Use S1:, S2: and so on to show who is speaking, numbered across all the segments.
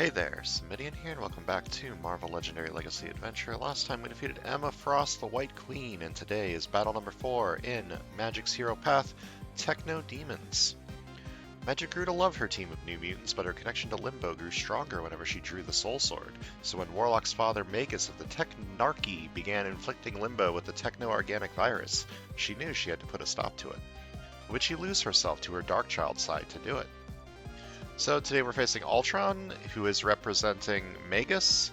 S1: Hey there, Samitian here, and welcome back to Marvel Legendary Legacy Adventure. Last time we defeated Emma Frost, the White Queen, and today is battle number 4 in Magik's hero path, Techno-Demons. Magik grew to love her team of new mutants, but her connection to Limbo grew stronger whenever she drew the Soul Sword. So when Warlock's father, Magus of the Technarchy, began inflicting Limbo with the techno-organic virus, she knew she had to put a stop to it. Would she lose herself to her Darkchild side to do it? So today we're facing Ultron, who is representing Magus.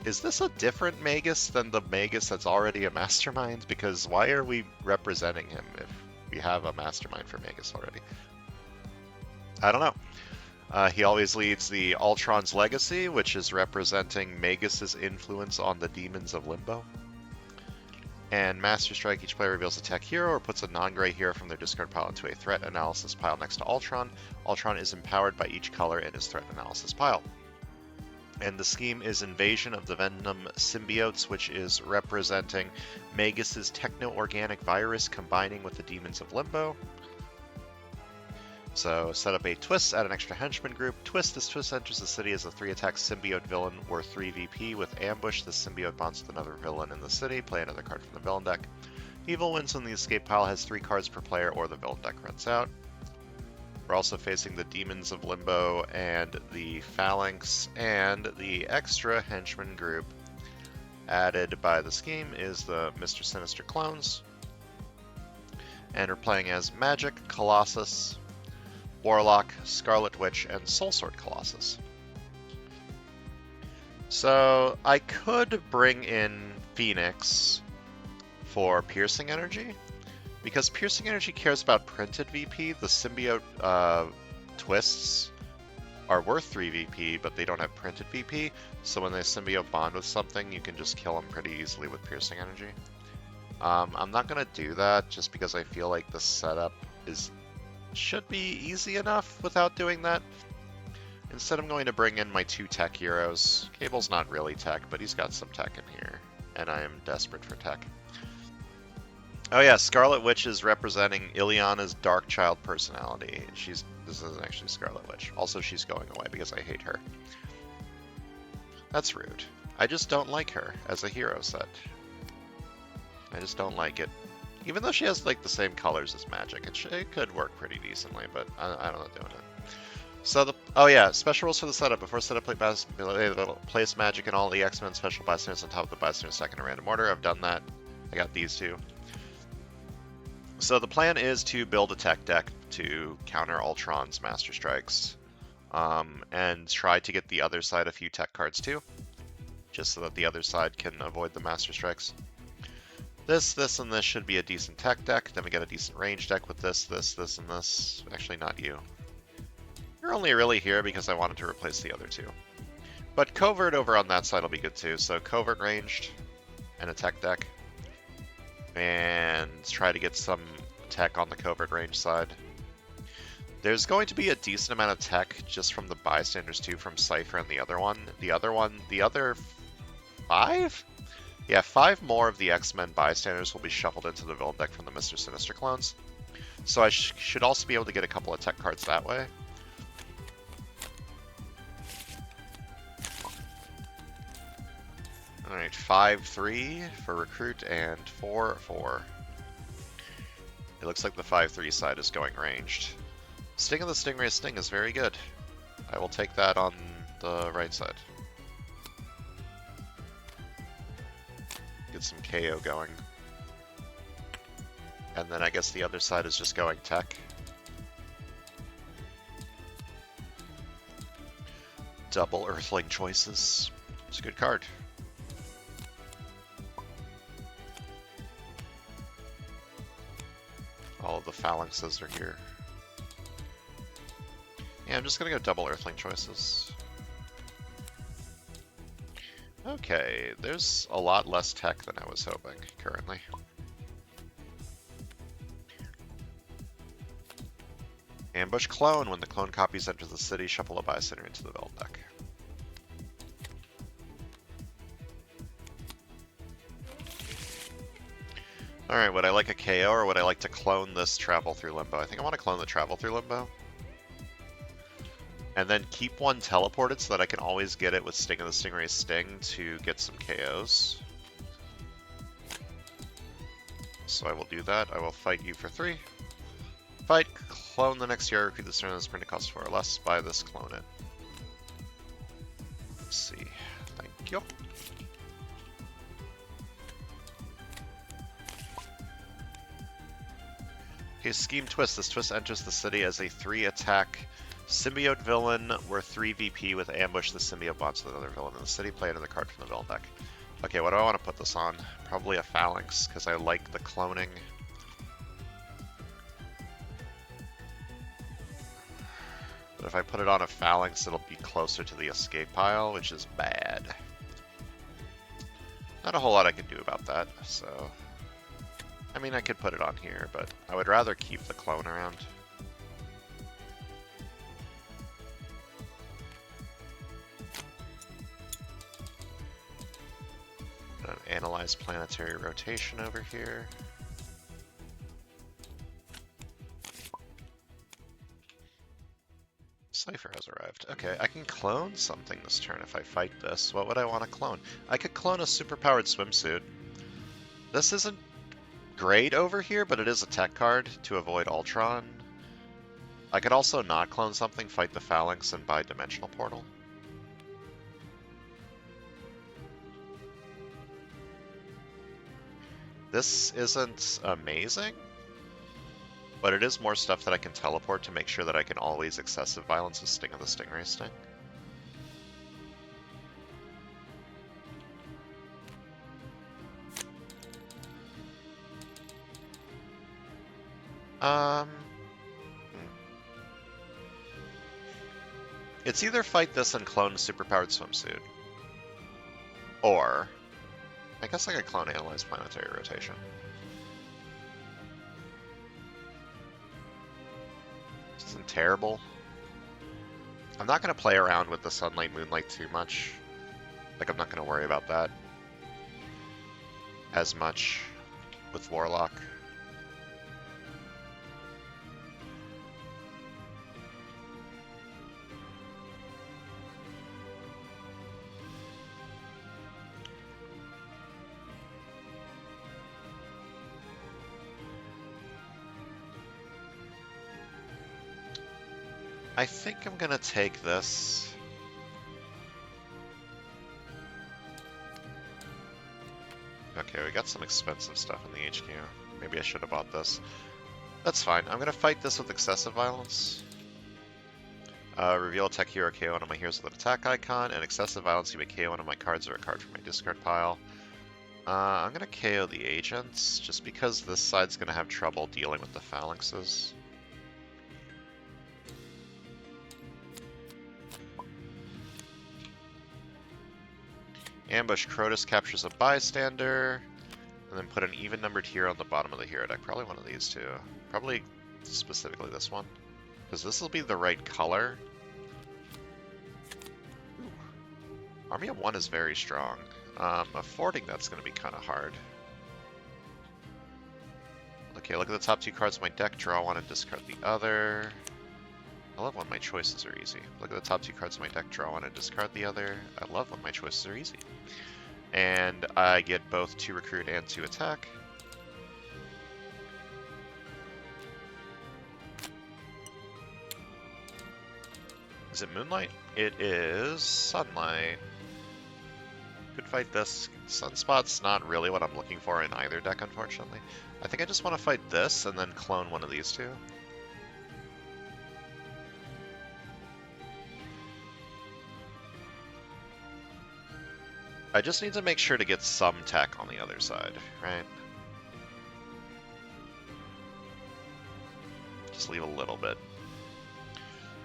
S1: Is this a different Magus than the Magus that's already a mastermind? Because why are we representing him if we have a mastermind for Magus already? I don't know. He always leads the Ultron's Legacy, which is representing Magus's influence on the demons of Limbo. And Master Strike, each player reveals a tech hero or puts a non-gray hero from their discard pile into a threat analysis pile next to Ultron. Ultron is empowered by each color in his threat analysis pile. And the scheme is Invasion of the Venom Symbiotes, which is representing Magus's techno-organic virus combining with the demons of Limbo. So set up a Twist, add an extra henchman group. Twist, this Twist enters the city as a 3-attack symbiote villain worth 3 VP. With Ambush, this symbiote bonds with another villain in the city. Play another card from the villain deck. Evil wins when the escape pile has 3 cards per player or the villain deck runs out. We're also facing the Demons of Limbo and the Phalanx, and the extra henchman group added by the scheme is the Mr. Sinister clones. And we're playing as Magik, Colossus, Warlock, Scarlet Witch, and Soul Sword Colossus. So I could bring in Phoenix for Piercing Energy, because Piercing Energy cares about printed VP. The symbiote twists are worth 3 VP, but they don't have printed VP, so when they symbiote bond with something, you can just kill them pretty easily with Piercing Energy. I'm not going to do that, just because I feel like the setup should be easy enough without doing that. Instead, I'm going to bring in my 2 tech heroes. Cable's not really tech, but he's got some tech in here, and I am desperate for tech. Oh yeah, Scarlet Witch is representing Ileana's Darkchild personality. This isn't actually Scarlet Witch. Also, she's going away because I hate her. That's rude. I just don't like her as a hero set. I just don't like it. Even though she has like the same colors as Magik, it could work pretty decently, but I don't know doing it. So oh yeah, special rules for the setup. Before setup, place Magik and all the X-Men special bystanders on top of the bystanders stack in a random order. I've done that. I got these 2. So the plan is to build a tech deck to counter Ultron's Master Strikes, and try to get the other side a few tech cards too, just so that the other side can avoid the Master Strikes. This, and this should be a decent tech deck. Then we get a decent range deck with this, and this. Actually, not you. You're only really here because I wanted to replace the other 2. But Covert over on that side will be good too. So Covert ranged and a tech deck. And try to get some tech on the Covert range side. There's going to be a decent amount of tech just from the bystanders too, from Cypher and the other one. The other 5? Yeah, 5 more of the X-Men bystanders will be shuffled into the villain deck from the Mr. Sinister clones. So I should also be able to get a couple of tech cards that way. Alright, 5-3 for Recruit and 4-4. It looks like the 5-3 side is going ranged. Sting of the Stingray Sting is very good. I will take that on the right side. Get some KO going. And then I guess the other side is just going tech. Double Earthling choices. It's a good card. All of the phalanxes are here. Yeah, I'm just gonna go double Earthling choices. Okay, there's a lot less tech than I was hoping, currently. Ambush Clone. When the clone copies enter the city, shuffle a bystander into the villain deck. Alright, would I like a KO or would I like to clone this Travel Through Limbo? I think I want to clone the Travel Through Limbo. And then keep one teleported so that I can always get it with Sting of the Stingray Sting to get some KOs. So I will do that. I will fight you for 3. Fight, clone the next year, recruit this turn, this print costs 4 or less. Buy this, clone it. Let's see. Thank you. Okay, Scheme Twist. This twist enters the city as a 3-attack symbiote villain, where 3 VP with ambush. The symbiote bonds with another villain in the city. Play another card from the villain deck. Okay, what do I want to put this on? Probably a Phalanx, because I like the cloning. But if I put it on a Phalanx, it'll be closer to the escape pile, which is bad. Not a whole lot I can do about that, so... I mean, I could put it on here, but I would rather keep the clone around. Analyze planetary rotation over here. Cypher has arrived. Okay, I can clone something this turn if I fight this. What would I want to clone? I could clone a superpowered swimsuit. This isn't great over here, but it is a tech card to avoid Ultron. I could also not clone something, fight the Phalanx, and buy Dimensional Portal. This isn't amazing, but it is more stuff that I can teleport to make sure that I can always excessive violence with Sting of the Stingray Sting. It's either fight this and clone a superpowered swimsuit, or I guess I could clone Analyze Planetary Rotation. This isn't terrible. I'm not going to play around with the Sunlight Moonlight too much. Like, I'm not going to worry about that as much with Warlock. I think I'm gonna take this. Okay, we got some expensive stuff in the HQ. Maybe I should have bought this. That's fine. I'm gonna fight this with excessive violence. Reveal attack hero KO one of my heroes with an attack icon, and excessive violence, you may KO one of my cards or a card from my discard pile. I'm gonna KO the agents, just because this side's gonna have trouble dealing with the phalanxes. Ambush Crotus captures a bystander, and then put an even-numbered hero on the bottom of the hero deck. Probably one of these two. Probably specifically this one, because this will be the right color. Ooh. Army of 1 is very strong. Affording that's going to be kind of hard. Okay, look at the top 2 cards of my deck. Draw one and discard the other. I love when my choices are easy. Look at the top 2 cards of my deck, draw one and discard the other. I love when my choices are easy. And I get both 2 recruit and 2 attack. Is it Moonlight? It is Sunlight. Could fight this. Sunspot's not really what I'm looking for in either deck, unfortunately. I think I just want to fight this and then clone one of these two. I just need to make sure to get some tech on the other side, right? Just leave a little bit.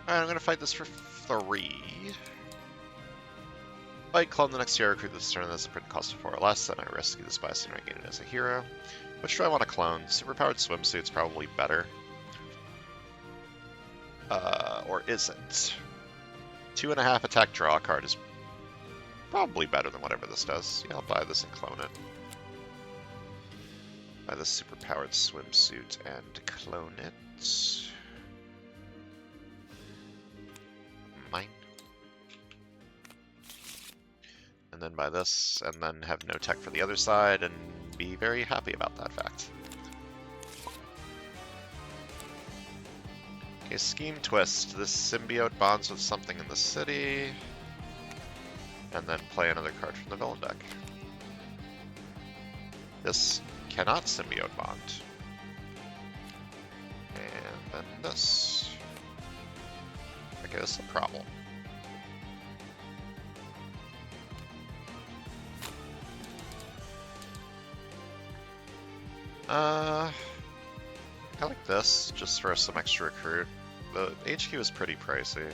S1: Alright, I'm gonna fight this for 3. Fight, clone the next hero, recruit this turn, that's a print cost of 4 or less, then I rescue the spy and I gain it as a hero. Which do I want to clone? Superpowered swimsuit's probably better. Or is it? 2.5 attack draw card is probably better than whatever this does. Yeah, I'll buy this and clone it. Buy the superpowered swimsuit and clone it. mine. And then buy this, and then have no tech for the other side, and be very happy about that fact. Okay, scheme twist. This symbiote bonds with something in the city, and then play another card from the villain deck. This cannot symbiote bond. And then this. Okay, this is a problem. I like this, just for some extra recruit. The HQ is pretty pricey,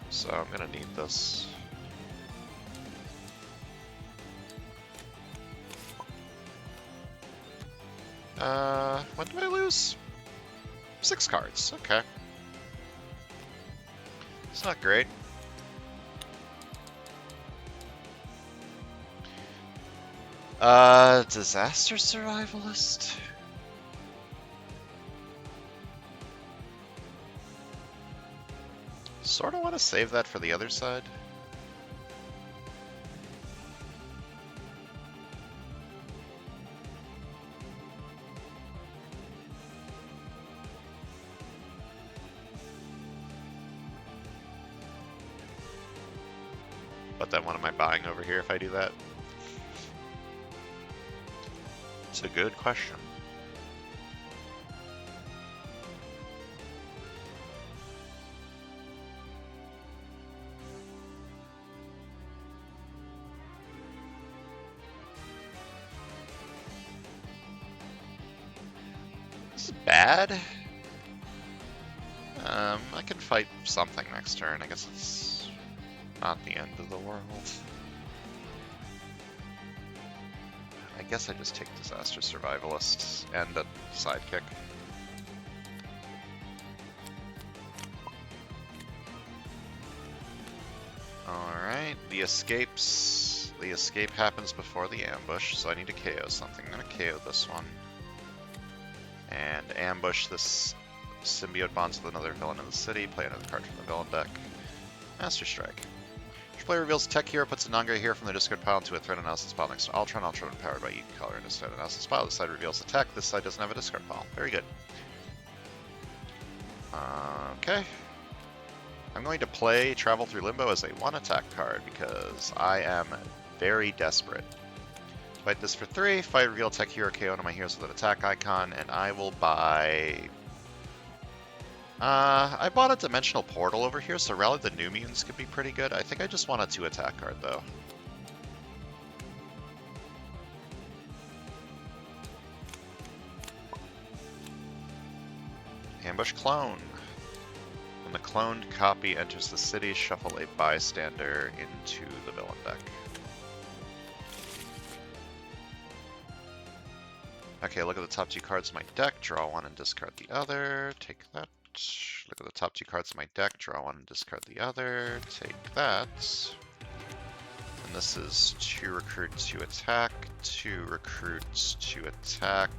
S1: so I'm gonna need this. When did I lose? 6 cards, okay. It's not great. Disaster Survivalist? Sort of want to save that for the other side. But then what am I buying over here if I do that? It's a good question. This is bad. I can fight something next turn. I guess it's not the end of the world. I guess I just take Disaster Survivalists and a sidekick. Alright, the escape happens before the ambush, so I need to KO something. I'm gonna KO this one. And ambush this symbiote bonds with another villain in the city, play another card from the villain deck. Master Strike. Each player reveals a tech hero, puts a non-gray hero from the discard pile into a threat analysis pile next to Ultron. Ultron empowered by each color in his threat analysis pile. This side reveals a tech, this side doesn't have a discard pile. Very good. Okay. I'm going to play Travel Through Limbo as a 1 attack card because I am very desperate. Fight this for 3, fight reveal tech hero KO one of my heroes with an attack icon, and I will buy... I bought a Dimensional Portal over here, so Rally the New Mutants could be pretty good. I think I just want a 2 attack card, though. Ambush Clone. When the cloned copy enters the city, shuffle a bystander into the villain deck. Okay, look at the top 2 cards of my deck, draw 1 and discard the other, take that. Look at the top 2 cards of my deck, draw 1 and discard the other, take that. And this is 2 recruit, 2 attack, 2 recruit, 2 attack.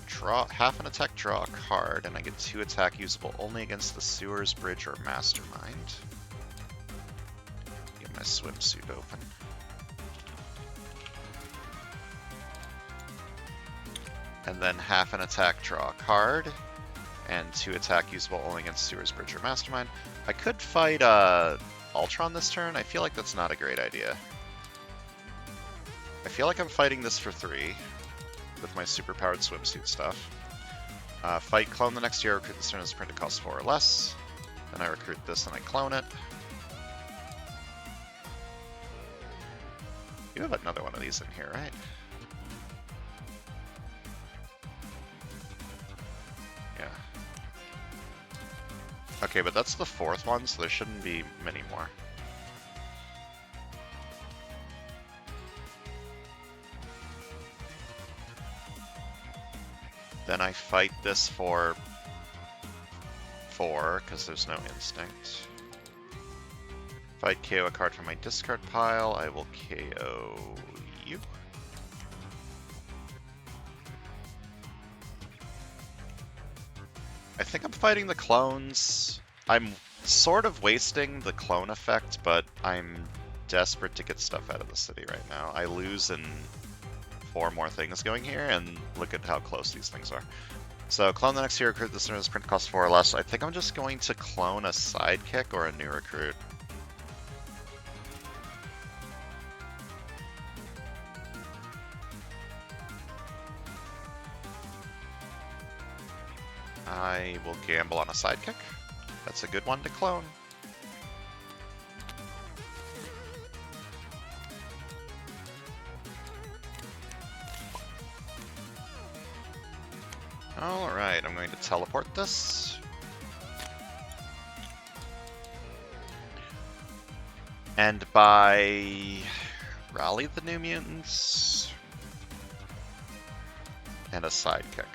S1: Draw half an attack, draw a card, and I get 2 attack usable only against the Sewers, Bridge, or Mastermind. Get my swimsuit open. And then half an attack, draw a card, and 2 attack usable only against Sewers, Bridge, or Mastermind. I could fight Ultron this turn. I feel like that's not a great idea. I feel like I'm fighting this for 3 with my superpowered swimsuit stuff. Fight clone the next year, recruit this turn as printed costs 4 or less. Then I recruit this and I clone it. You have another one of these in here, right? Yeah. Okay, but that's the 4th one, so there shouldn't be many more. Then I fight this for 4, because there's no instinct. If I KO a card from my discard pile, I will KO you. I think I'm fighting the clones. I'm sort of wasting the clone effect, but I'm desperate to get stuff out of the city right now. I lose in 4 more things going here, and look at how close these things are. So clone the next hero recruit. This is print cost 4 or less. I think I'm just going to clone a sidekick or a new recruit. I will gamble on a sidekick. That's a good one to clone. Alright, I'm going to teleport this. And by rally the new mutants and a sidekick.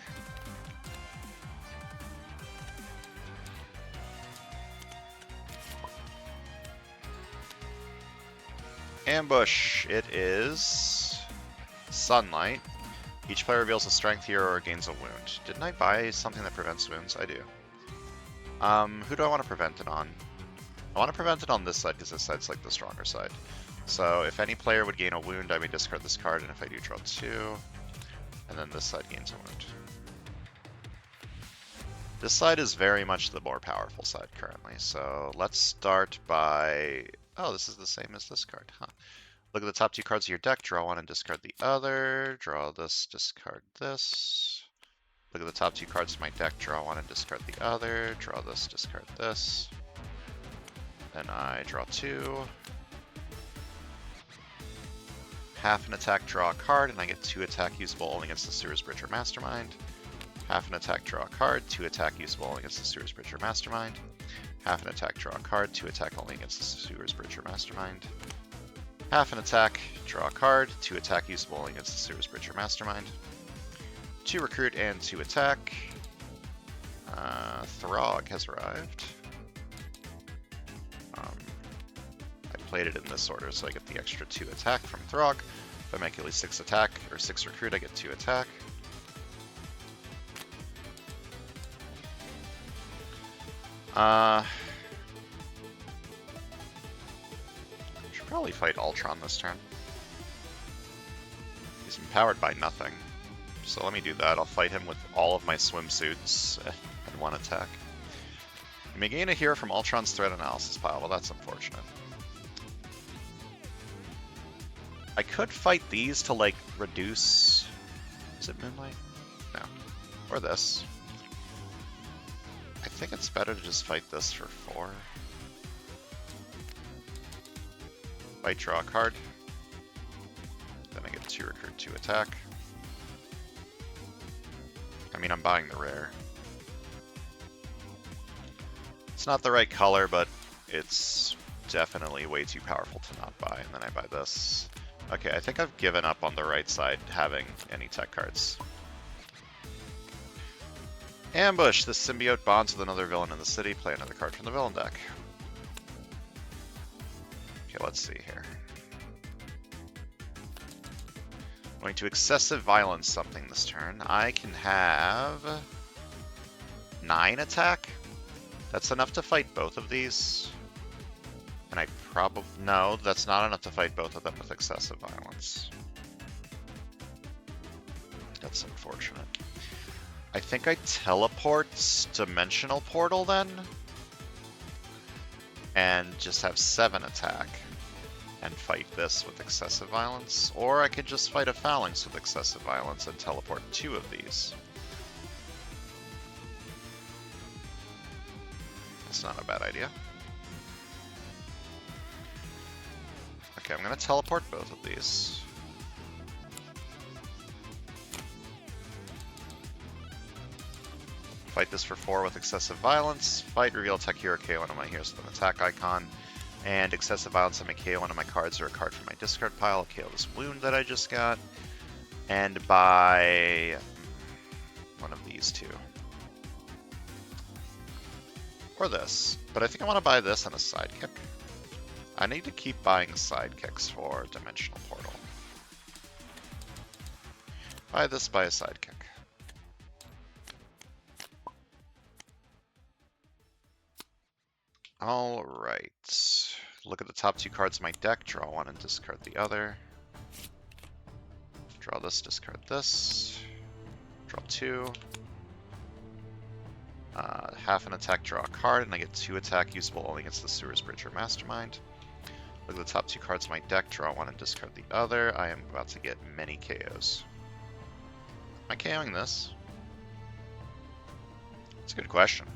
S1: Ambush. It is Sunlight. Each player reveals a strength hero or gains a wound. Didn't I buy something that prevents wounds? I do. Who do I want to prevent it on? I want to prevent it on this side because this side's like the stronger side. So if any player would gain a wound, I may discard this card, and if I do, draw 2. And then this side gains a wound. This side is very much the more powerful side currently. So let's start by... Oh, this is the same as this card, huh? Look at the top 2 cards of your deck, draw 1 and discard the other. Draw this, discard this. Look at the top 2 cards of my deck, draw 1 and discard the other. Draw this, discard this. Then I draw 2. Half an attack, draw a card, and I get 2 attack usable only against the Sewers Bridge or Mastermind. Half an attack, draw a card, 2 attack usable only against the Sewers Bridge or Mastermind. Half an attack, draw a card, 2 attack only against the Sewers Bridge or Mastermind. Half an attack, draw a card, 2 attack usable only against the Sewers Bridge or Mastermind. 2 recruit and 2 attack. Throg has arrived. I played it in this order so I get the extra 2 attack from Throg. If I make at least 6 attack or 6 recruit, I get 2 attack. Should probably fight Ultron this turn. He's empowered by nothing. So let me do that. I'll fight him with all of my swimsuits and 1 attack. You may gain a hero from Ultron's threat analysis pile. Well, that's unfortunate. I could fight these to, like, reduce... Is it Moonlight? No. Or this. I think it's better to just fight this for 4. Fight, draw a card. Then I get 2 recruit, 2 attack. I mean, I'm buying the rare. It's not the right color, but it's definitely way too powerful to not buy. And then I buy this. Okay, I think I've given up on the right side having any tech cards. Ambush! This symbiote bonds with another villain in the city. Play another card from the villain deck. Okay, let's see here. Going to excessive violence something this turn. I can have 9 attack. That's enough to fight both of these. And I probably... No, that's not enough to fight both of them with excessive violence. That's unfortunate. I think I teleport Dimensional Portal then. And just have 7 attack. And fight this with excessive violence. Or I could just fight a Phalanx with excessive violence and teleport 2 of these. That's not a bad idea. Okay, I'm going to teleport both of these. Fight this for 4 with excessive violence. Fight, reveal attack hero, KO one of my heroes with an attack icon. And excessive violence, I may KO one of my cards or a card from my discard pile. I'll KO this wound that I just got. And buy one of these 2. Or this. But I think I want to buy this and a sidekick. I need to keep buying sidekicks for Dimensional Portal. Buy this, buy a sidekick. All right. Look at the top 2 cards of my deck. Draw 1 and discard the other. Draw this, discard this. Draw 2. Half an attack, draw a card, and I get 2 attack usable only against the Sewers Bridge or Mastermind. Look at the top 2 cards of my deck. Draw 1 and discard the other. I am about to get many KOs. Am I KOing this? That's a good question.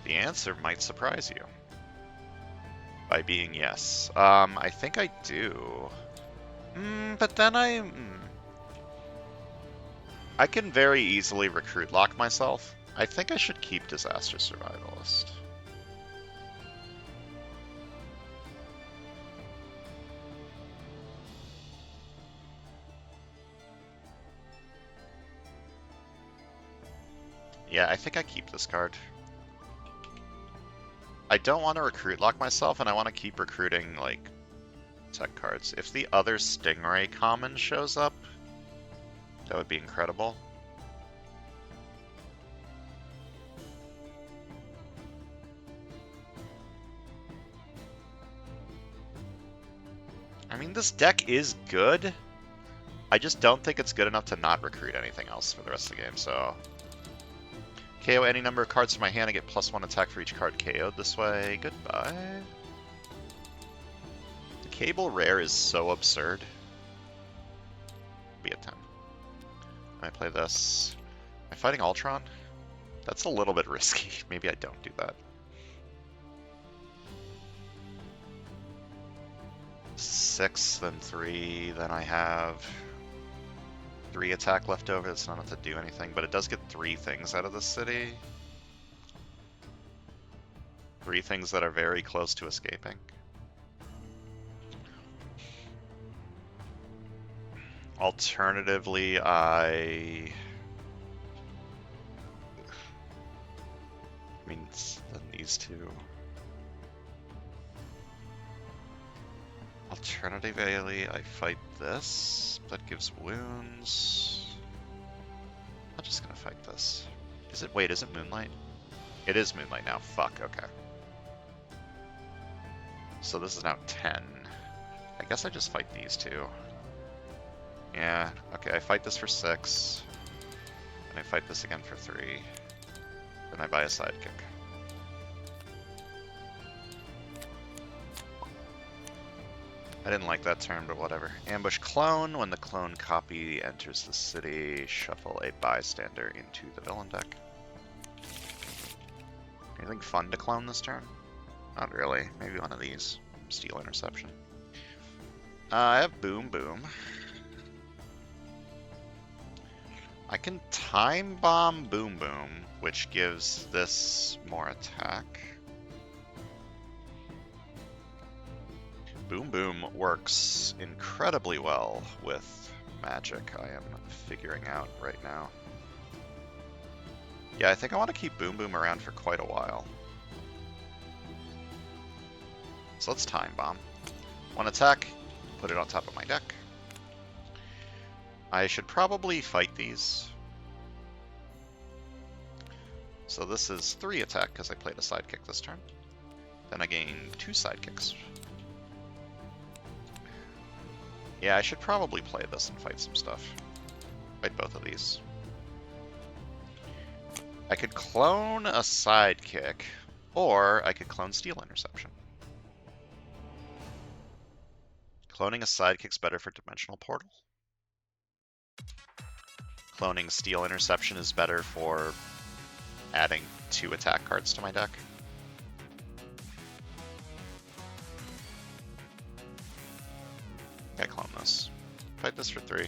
S1: The answer might surprise you by being yes. I think I do. But then I can very easily recruit lock myself. I think I should keep Disaster Survivalist. Yeah, I think I keep this card. I don't want to recruit lock myself, and I want to keep recruiting, like, tech cards. If the other Stingray common shows up, that would be incredible. I mean, this deck is good. I just don't think it's good enough to not recruit anything else for the rest of the game, so... KO any number of cards from my hand, I get +1 attack for each card KO'd this way. Goodbye. The Cable Rare is so absurd. Be a 10. I play this. Am I fighting Ultron? That's a little bit risky. Maybe I don't do that. 6, then 3, then I have 3 attack left over. That's not enough to do anything, but it does get 3 things out of the city. 3 things that are very close to escaping. Alternatively, I mean, then these 2. Alternatively, I fight this. That gives wounds. I'm just gonna fight this. Is it? Wait, is it Moonlight? It is Moonlight now. Fuck, okay. So this is now 10. I guess I just fight these 2. Yeah, okay, I fight this for 6. And I fight this again for 3. Then I buy a sidekick. I didn't like that turn, but whatever. Ambush Clone. When the clone copy enters the city, shuffle a bystander into the villain deck. Anything fun to clone this turn? Not really. Maybe one of these. Steel Interception. I have Boom Boom. I can Time Bomb Boom Boom, which gives this more attack. Boom Boom works incredibly well with Magik, I am figuring out right now. Yeah, I think I want to keep Boom Boom around for quite a while. So let's Time Bomb. 1 attack, put it on top of my deck. I should probably fight these. So this is 3 attack because I played a sidekick this turn. Then I gain 2 sidekicks. Yeah, I should probably play this and fight some stuff. Fight both of these. I could clone a sidekick, or I could clone Steel Interception. Cloning a sidekick's better for Dimensional Portal. Cloning Steel Interception is better for adding 2 attack cards to my deck. I clone this. Fight this for 3.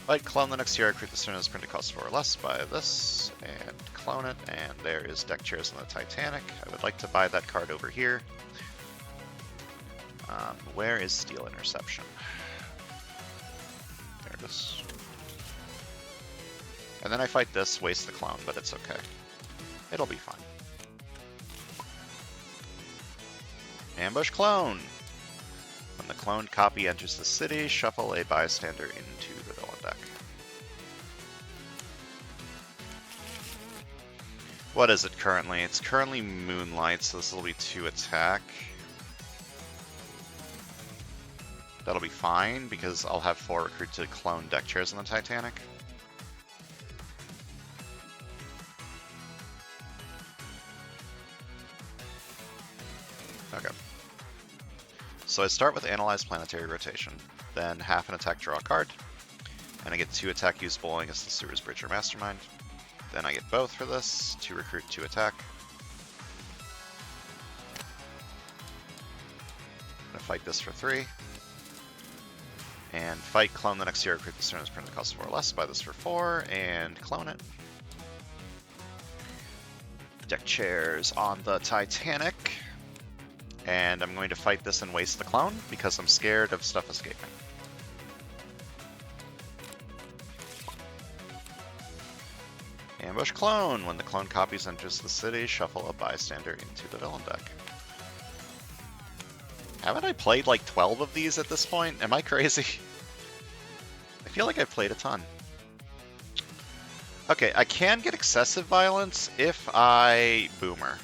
S1: Fight clone the next hero, create this turn as printed cost 4 or less. Buy this, and clone it, and there is Deck Chairs in the Titanic. I would like to buy that card over here. Where is Steel Interception? There it is. And then I fight this, waste the clone, but it's okay. It'll be fine. Ambush Clone! When the cloned copy enters the city, shuffle a bystander into the villain deck. What is it currently? It's currently Moonlight, so this will be 2 attack. That'll be fine, because I'll have 4 recruit to clone deck chairs in the Titanic. Okay. So I start with Analyze Planetary Rotation, then half an attack, draw a card, and I get 2 attack usable against the Sewers Bridge or Mastermind. Then I get both for this, 2 recruit, 2 attack. I'm gonna fight this for 3. And fight, clone the next hero, recruit the turn is printed cost 4 or less, buy this for 4, and clone it. Deck chairs on the Titanic. And I'm going to fight this and waste the clone, because I'm scared of stuff escaping. Ambush clone. When the clone copies enters the city, shuffle a bystander into the villain deck. Haven't I played like 12 of these at this point? Am I crazy? I feel like I've played a ton. Okay, I can get excessive violence if I boomer.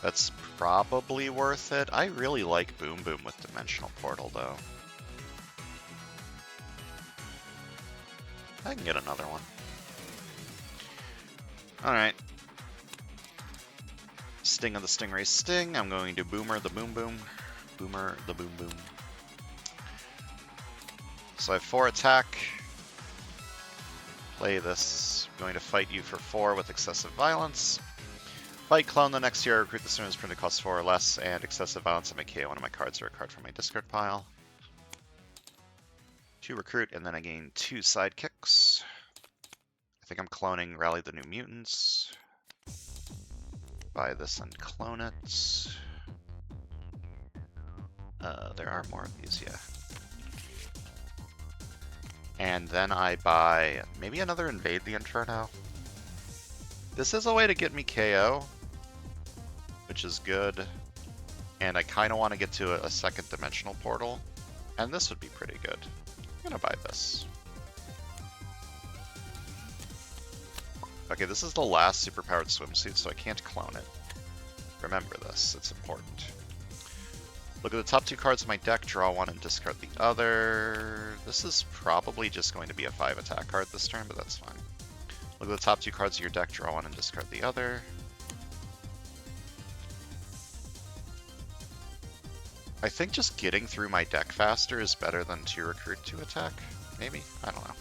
S1: That's probably worth it. I really like Boom Boom with Dimensional Portal, though. I can get another one. Alright. Sting of the Stingray Sting. I'm going to Boomer the Boom Boom. Boomer the Boom Boom. So I have 4 attack. Play this. I'm going to fight you for 4 with excessive violence. Fight, clone the next hero, recruit the soon as printed costs 4 or less, and excessive violence, I may KO one of my cards or a card from my discard pile. 2 recruit, and then I gain 2 sidekicks. I think I'm cloning Rally the New Mutants. Buy this and clone it. There are more of these, yeah. And then I buy maybe another Invade the Inferno. This is a way to get me KO, which is good. And I kind of want to get to a second dimensional portal, and this would be pretty good. I'm gonna buy this. Okay, this is the last superpowered swimsuit, so I can't clone it. Remember this, it's important. Look at the top 2 cards of my deck, draw 1 and discard the other. This is probably just going to be a 5 attack card this turn, but that's fine. Look at the top 2 cards of your deck, draw 1 and discard the other. I think just getting through my deck faster is better than 2 recruit, 2 attack. Maybe? I don't know.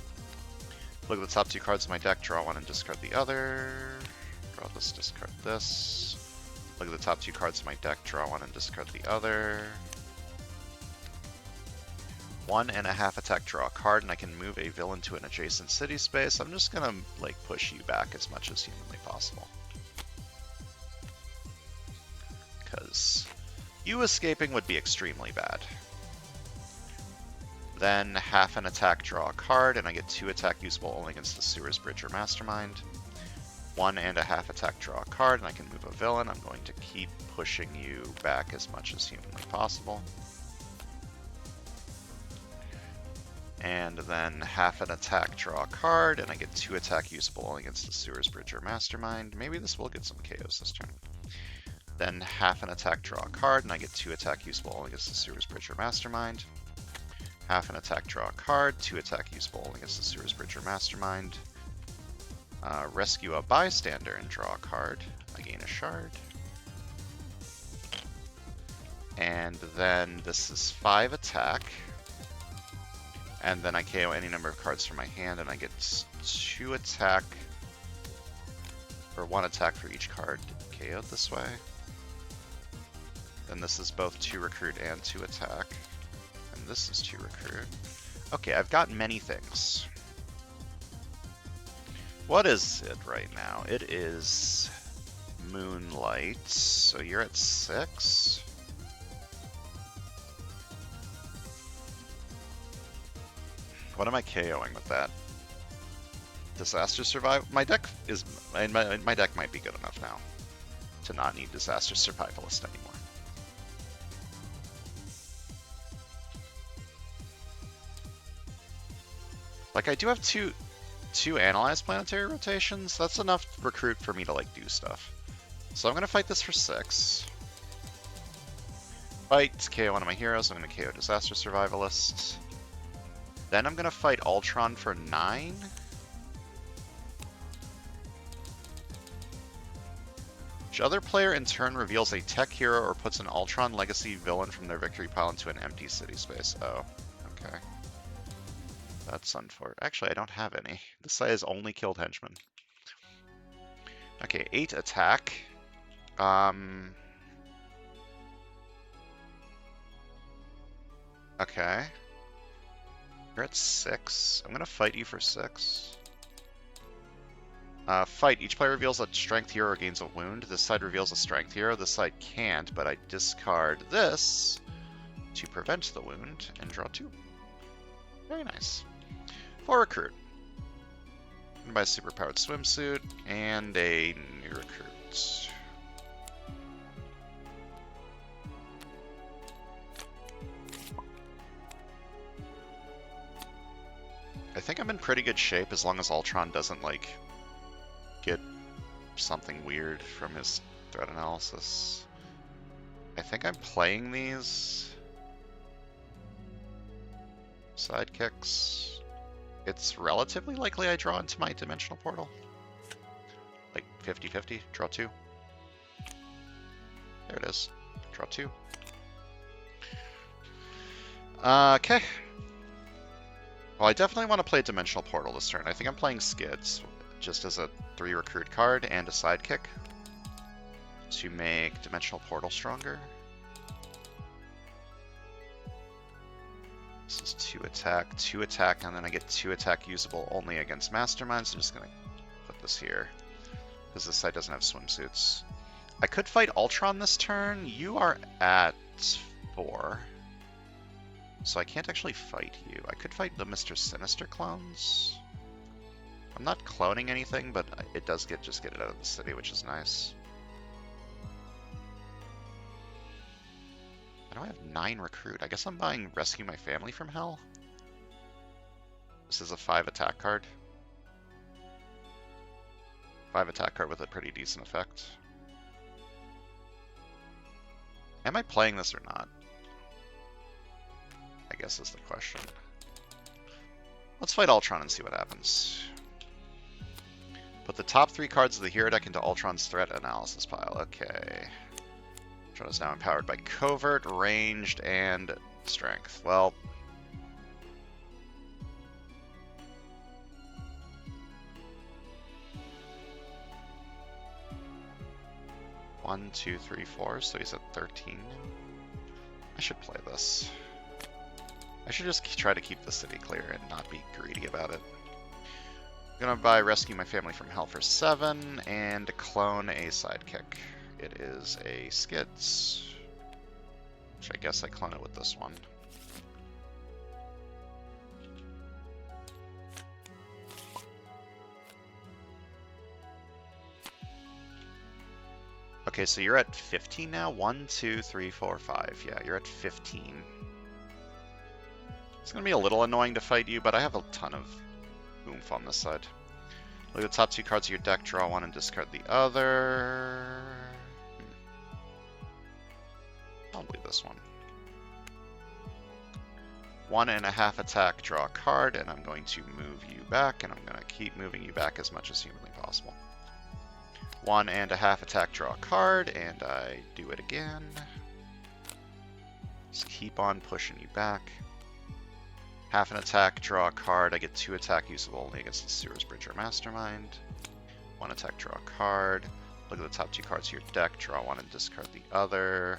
S1: Look at the top 2 cards of my deck, draw 1 and discard the other. Draw this, discard this. Look at the top 2 cards of my deck, draw 1 and discard the other. 1.5 attack, draw a card, and I can move a villain to an adjacent city space. I'm just gonna like push you back as much as humanly possible. Because you escaping would be extremely bad. Then half an attack, draw a card, and I get 2 attack usable only against the Sewers Bridge or Mastermind. 1.5 attack, draw a card, and I can move a villain. I'm going to keep pushing you back as much as humanly possible. And then half an attack, draw a card, and I get 2 attack usable only against the Sewers Bridge or Mastermind. Maybe this will get some KOs this turn. Then half an attack, draw a card, and I get 2 attack usable only against the Sewers Bridge or Mastermind. Half an attack, draw a card, 2 attack usable only against the Sewers Bridge or Mastermind. Rescue a bystander and draw a card. I gain a shard. And then this is 5 attack. And then I KO any number of cards from my hand, and I get 2 attack, or 1 attack for each card KO'd this way. Then this is both 2 recruit and 2 attack. And this is 2 recruit. Okay, I've got many things. What is it right now? It is Moonlight, so you're at 6. What am I KOing with that? Disaster Survival. My deck is my deck might be good enough now to not need Disaster Survivalist anymore. Like I do have two analyzed planetary rotations. That's enough recruit for me to like do stuff. So I'm gonna fight this for 6. Fight, KO one of my heroes. I'm gonna KO Disaster Survivalist. Then I'm gonna fight Ultron for 9. Each other player in turn reveals a tech hero or puts an Ultron Legacy villain from their victory pile into an empty city space. Oh, okay. That's unfortunate. Actually, I don't have any. This side has only killed henchmen. Okay, 8 attack. Okay. You're at 6. I'm gonna fight you for 6. Fight. Each player reveals a strength hero or gains a wound. This side reveals a strength hero. This side can't, but I discard this to prevent the wound and draw 2. Very nice. 4 recruit. I'm gonna buy a superpowered swimsuit and a new recruit. I think I'm in pretty good shape as long as Ultron doesn't, like, get something weird from his threat analysis. I think I'm playing these sidekicks. It's relatively likely I draw into my dimensional portal. Like 50-50, draw 2. There it is. Draw 2. Okay. Well, I definitely want to play Dimensional Portal this turn. I think I'm playing Skids, just as a 3 recruit card and a sidekick to make Dimensional Portal stronger. This is 2 attack, and then I get 2 attack usable only against Masterminds. I'm just going to put this here, because this side doesn't have swimsuits. I could fight Ultron this turn. You are at 4. So I can't actually fight you. I could fight the Mr. Sinister clones. I'm not cloning anything, but it does just get it out of the city, which is nice. I don't have 9 recruit. I guess I'm buying Rescue My Family from Hell. This is a 5 attack card. 5 attack card with a pretty decent effect. Am I playing this or not? I guess is the question. Let's fight Ultron and see what happens. Put the top 3 cards of the hero deck into Ultron's threat analysis pile. Okay. Ultron is now empowered by Covert, Ranged, and Strength. Well, one, 2, 3, 4, so he's at 13. I should play this. I should just try to keep the city clear and not be greedy about it. I'm gonna buy Rescue My Family from Hell for 7 and clone a sidekick. It is a Skids, which I guess I clone it with this one. Okay, so you're at 15 now? 1, 2, 3, 4, 5. Yeah, you're at 15. It's going to be a little annoying to fight you, but I have a ton of oomph on this side. Look at the top 2 cards of your deck, draw 1 and discard the other. Probably this one. 1.5 attack, draw a card, and I'm going to move you back, and I'm going to keep moving you back as much as humanly possible. 1.5 attack, draw a card, and I do it again. Just keep on pushing you back. Half an attack, draw a card. I get 2 attack usable only against the Sewers Bridge or Mastermind. 1 attack, draw a card. Look at the top 2 cards of your deck, draw 1 and discard the other.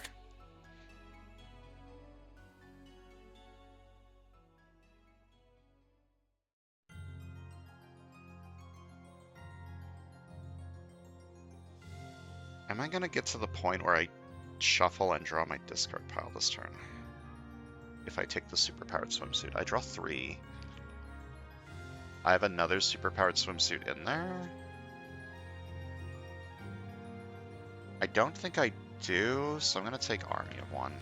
S1: Am I going to get to the point where I shuffle and draw my discard pile this turn? If I take the superpowered swimsuit, I draw 3. I have another superpowered swimsuit in there. I don't think I do, so I'm going to take Army of One.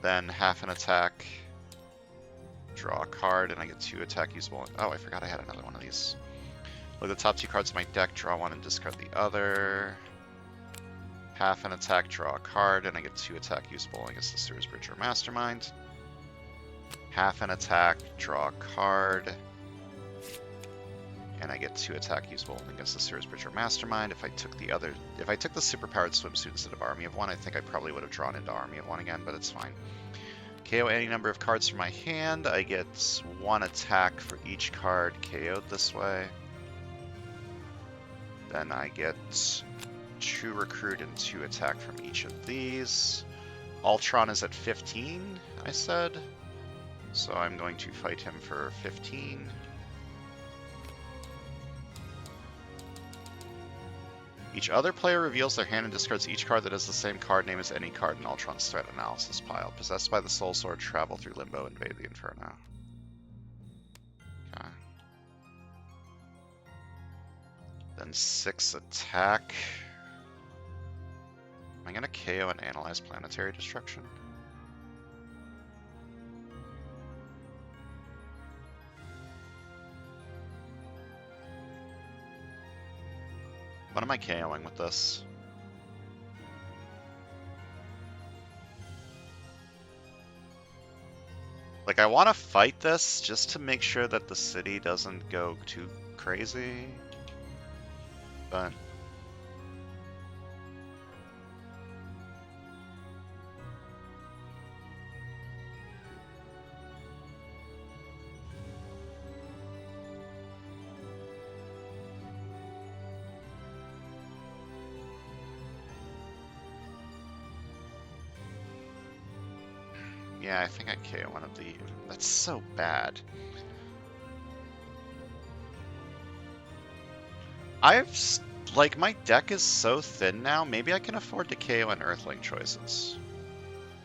S1: Then half an attack, draw a card, and I get 2 attack usable. Oh, I forgot I had another one of these. Look at the top 2 cards of my deck, draw 1 and discard the other. Half an attack, draw a card, and I get 2 attack usable against the Sewers Bridge or Mastermind. Half an attack, draw a card, and I get 2 attack usable against the Sewers Bridge or Mastermind. If I took the superpowered swimsuit instead of Army of One, I think I probably would have drawn into Army of One again, but it's fine. KO any number of cards from my hand. I get 1 attack for each card KO'd this way. Then I get 2 recruit and 2 attack from each of these. Ultron is at 15, I said. So I'm going to fight him for 15. Each other player reveals their hand and discards each card that has the same card name as any card in Ultron's threat analysis pile. Possessed by the Soul Sword, travel through Limbo, invade the Inferno. Okay. Then 6 attack. Am I going to KO and analyze Planetary Destruction? What am I KOing with this? Like, I want to fight this just to make sure that the city doesn't go too crazy. But yeah, I think I KO one of the... That's so bad. Like, my deck is so thin now, maybe I can afford to KO an Earthling choices.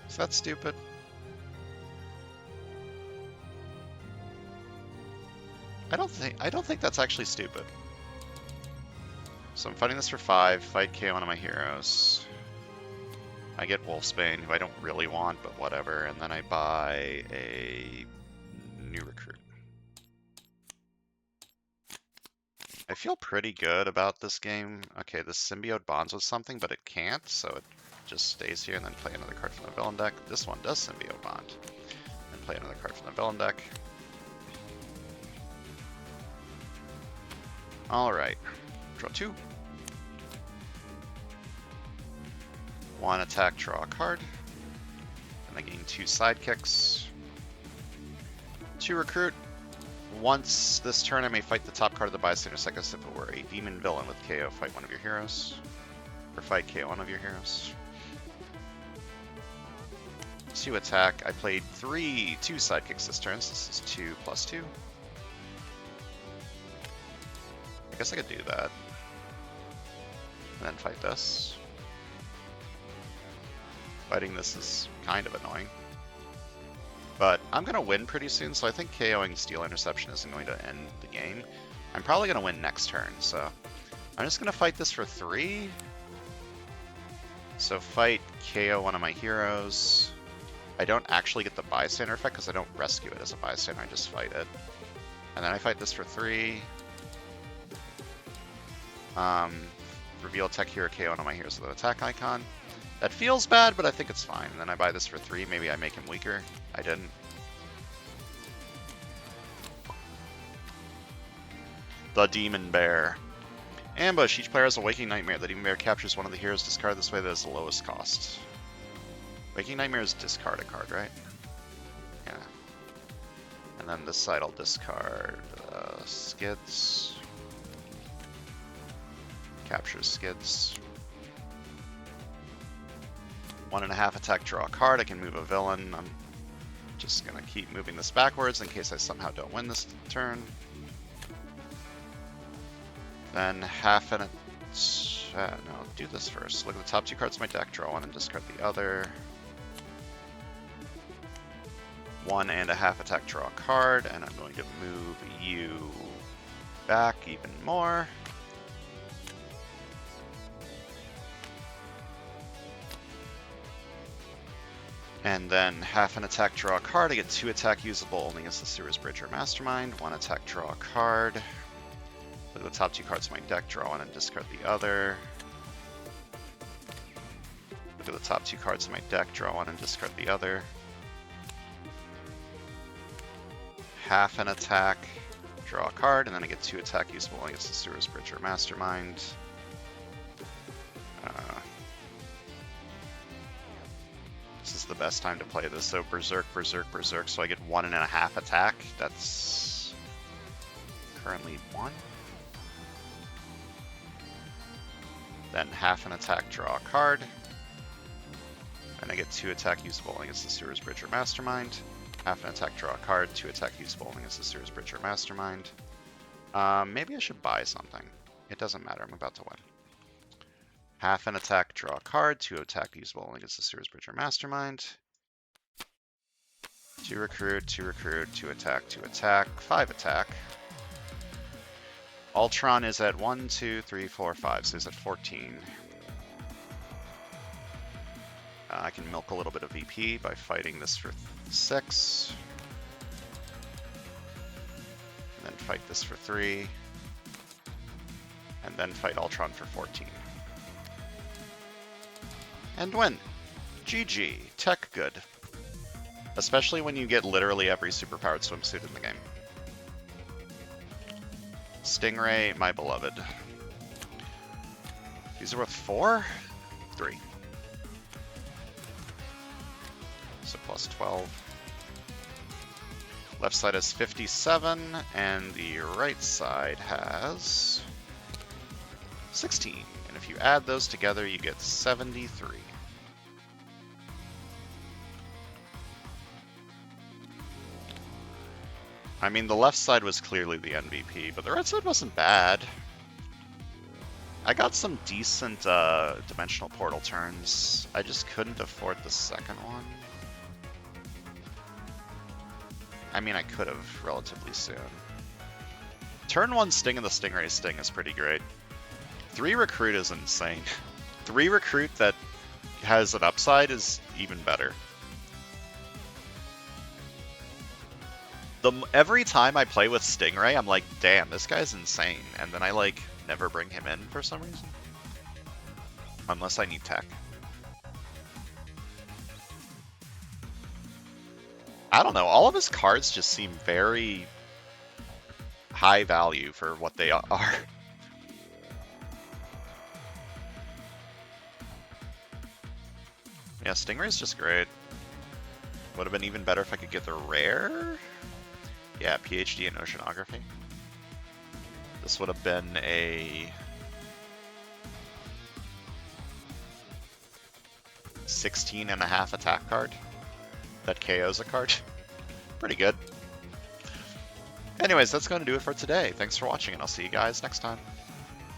S1: Is that stupid? I don't think that's actually stupid. So I'm fighting this for 5, fight KO one of my heroes. I get Wolfsbane, who I don't really want, but whatever, and then I buy a new recruit. I feel pretty good about this game. Okay, the symbiote bonds with something, but it can't, so it just stays here and then play another card from the villain deck. This one does symbiote bond. And play another card from the villain deck. Alright. Draw 2. 1 attack, draw a card. And I gain 2 sidekicks. 2 recruit. Once this turn, I may fight the top card of the bystander deck as if it were a demon villain with KO. Fight one of your heroes. Or fight KO one of your heroes. 2 attack. I played 2 sidekicks this turn, so this is 2 plus 2. I guess I could do that. And then fight this. Fighting this is kind of annoying. But I'm going to win pretty soon, so I think KOing Steel Interception isn't going to end the game. I'm probably going to win next turn, so I'm just going to fight this for 3. So fight KO one of my heroes. I don't actually get the bystander effect because I don't rescue it as a bystander, I just fight it. And then I fight this for 3. Reveal Tech Hero KO one of my heroes with an attack icon. That feels bad, but I think it's fine. And then I buy this for 3. Maybe I make him weaker. I didn't. The Demon Bear. Ambush. Each player has a Waking Nightmare. The Demon Bear captures one of the heroes discarded this way that is the lowest cost. Waking Nightmare is discard a card, right? Yeah. And then this side I'll discard Skids. Captures Skids. 1.5 attack, draw a card. I can move a villain. I'm just gonna keep moving this backwards in case I somehow don't win this turn. Then half an no, do this first. Look at the top 2 cards of my deck, draw 1 and discard the other. 1.5 attack, draw a card, and I'm going to move you back even more. And then half an attack, draw a card. I get 2 attack usable only against the Sewers Bridge or Mastermind. 1 attack, draw a card. Look at the top 2 cards of my deck, draw one and discard the other. Look at the top 2 cards of my deck, draw one and discard the other. Half an attack, draw a card, and then I get 2 attack usable against the Sewers Bridge or Mastermind. This is the best time to play this, so Berserk, Berserk, Berserk, so I get 1.5 attack. That's currently 1. Then half an attack, draw a card. And I get 2 attack usable against the Sewers Bridge or Mastermind. Half an attack, draw a card. 2 attack usable against the Sewers Bridge or Mastermind. Maybe I should buy something. It doesn't matter, I'm about to win. Half an attack, draw a card. 2 attack usable against the Sewers Bridge or Mastermind. 2 recruit, 2 recruit, 2 attack, 2 attack, 5 attack. Ultron is at 1, 2, 3, 4, 5, so he's at 14. I can milk a little bit of VP by fighting this for 6. And then fight this for 3. And then fight Ultron for 14. And win. GG. Tech good. Especially when you get literally every superpowered swimsuit in the game. Stingray, my beloved. These are worth 4? 3. So plus 12. Left side has 57, and the right side has 16. And if you add those together, you get 73. I mean, the left side was clearly the MVP, but the right side wasn't bad. I got some decent dimensional portal turns. I just couldn't afford the second one. I mean, I could have relatively soon. Turn 1 Sting and the Stingray Sting is pretty great. 3 Recruit is insane. 3 Recruit that has an upside is even better. Every time I play with Stingray, I'm like, damn, this guy's insane. And then I, like, never bring him in for some reason. Unless I need tech. I don't know, all of his cards just seem very high value for what they are. Yeah, Stingray's just great. Would have been even better if I could get the rare. Yeah, PhD in Oceanography. This would have been a 16.5 attack card that KOs a card. Pretty good. Anyways, that's going to do it for today. Thanks for watching, and I'll see you guys next time.